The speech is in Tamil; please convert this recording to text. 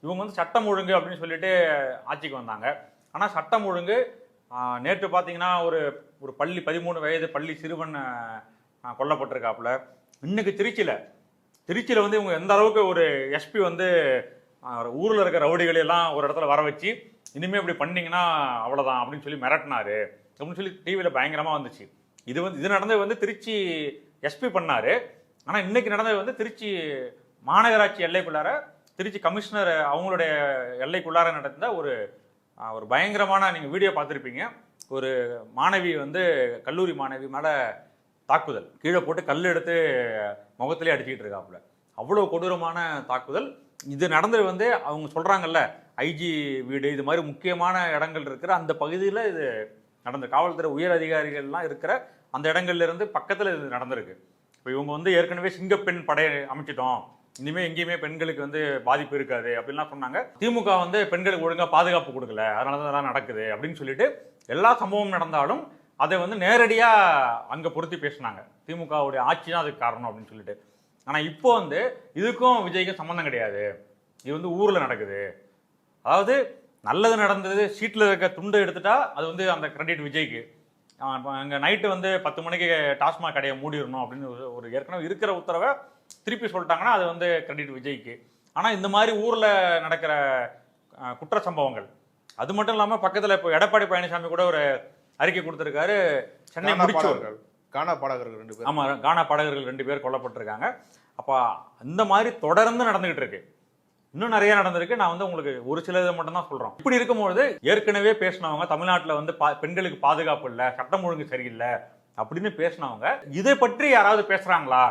இவங்க வந்து சட்டம் ஒழுங்கு அப்படின்னு சொல்லிட்டு ஆட்சிக்கு வந்தாங்க. ஆனால் சட்டம் ஒழுங்கு நேற்று பார்த்தீங்கன்னா ஒரு ஒரு 13 வயது பள்ளி சிறுவன் கொல்லப்பட்டிருக்காப்புல. இன்னைக்கு திருச்சியில் வந்து இவங்க எந்த அளவுக்கு ஒரு எஸ்பி வந்து ஊரில் இருக்க ரவுடிகளை எல்லாம் ஒரு இடத்துல வர வச்சு இனிமேல் இப்படி பண்ணீங்கன்னா அவ்வளோதான் அப்படின்னு சொல்லி மிரட்டினாரு அப்படின்னு சொல்லி டிவியில் பயங்கரமாக வந்துச்சு. இது நடந்தது வந்து திருச்சி எஸ்பி பண்ணாரு. ஆனால் இன்னைக்கு நடந்தது வந்து திருச்சி மாநகராட்சி எல்லைக்குள்ளார திருச்சி கமிஷனர் அவங்களுடைய எல்லைக்குள்ளார நடந்த ஒரு பயங்கரமான, நீங்கள் வீடியோ பார்த்துருப்பீங்க, ஒரு மாணவி வந்து கல்லூரி மாணவி மேலே தாக்குதல், கீழே போட்டு கல் எடுத்து முகத்திலே அடிச்சுக்கிட்டு இருக்காப்புல. அவ்வளோ கொடூரமான தாக்குதல். இது நடந்தது வந்து அவங்க சொல்கிறாங்கல்ல ஐஜி வீடு, இது மாதிரி முக்கியமான இடங்கள் இருக்கிற அந்த பகுதியில் இது நடந்த காவல்துறை உயர் அதிகாரிகள்லாம் இருக்கிற அந்த இடங்கள்ல இருந்து பக்கத்தில் இது நடந்திருக்கு. இப்போ இவங்க வந்து ஏற்கனவே சிங்கப்பெண் படை அமைச்சிட்டோம், இனிமேல் எங்கேயுமே பெண்களுக்கு வந்து பாதிப்பு இருக்காது அப்படின்லாம் சொன்னாங்க. திமுக வந்து பெண்களுக்கு ஒழுங்காக பாதுகாப்பு கொடுக்கல, அதனால தான் அதெல்லாம் நடக்குது அப்படின்னு சொல்லிட்டு எல்லா சம்பவம் நடந்தாலும் அதை வந்து நேரடியாக அங்கே பொருத்தி பேசினாங்க. திமுகவுடைய ஆட்சி தான் அதுக்கு காரணம் அப்படின்னு சொல்லிட்டு. ஆனால் இப்போ வந்து இதுக்கும் விஜய்க்கும் சம்மந்தம் கிடையாது, இது வந்து ஊரில் நடக்குது. அதாவது நல்லது நடந்தது, சீட்டில் இருக்க துண்டை எடுத்துட்டா அது வந்து அந்த கிரெடிட் விஜய்க்கு. அங்கே நைட்டு வந்து 10 மணிக்கு டாஸ்மாக் கடையை மூடிடணும் அப்படின்னு ஒரு ஏற்கனவே இருக்கிற உத்தரவை திருப்பி சொல்லிட்டாங்கன்னா அது வந்து கிரெடிட் விஜய்க்கு. ஆனால் இந்த மாதிரி ஊரில் நடக்கிற குற்ற சம்பவங்கள், அது மட்டும் இல்லாமல் பக்கத்தில் இப்போ எடப்பாடி பழனிசாமி கூட ஒரு அறிக்கை கொடுத்துருக்காரு. சென்னை முடிச்சவர்கள் கானா பாடகர்கள் 2 பேர், ஆமாம், கானா பாடகர்கள் 2 பேர் கொல்லப்பட்டிருக்காங்க. அப்போ இந்த மாதிரி தொடர்ந்து நடந்துகிட்டு இருக்கு, இன்னும் நிறைய நடந்திருக்கு. நான் வந்து உங்களுக்கு ஒரு சில இதை மட்டும் தான் சொல்றோம். இப்படி இருக்கும்போது ஏற்கனவே பேசினவங்க தமிழ்நாட்டில் வந்து பெண்களுக்கு பாதுகாப்பு இல்லை, சட்டம் ஒழுங்கு சரியில்லை அப்படின்னு பேசினவங்க இதை பற்றி யாராவது பேசுறாங்களா?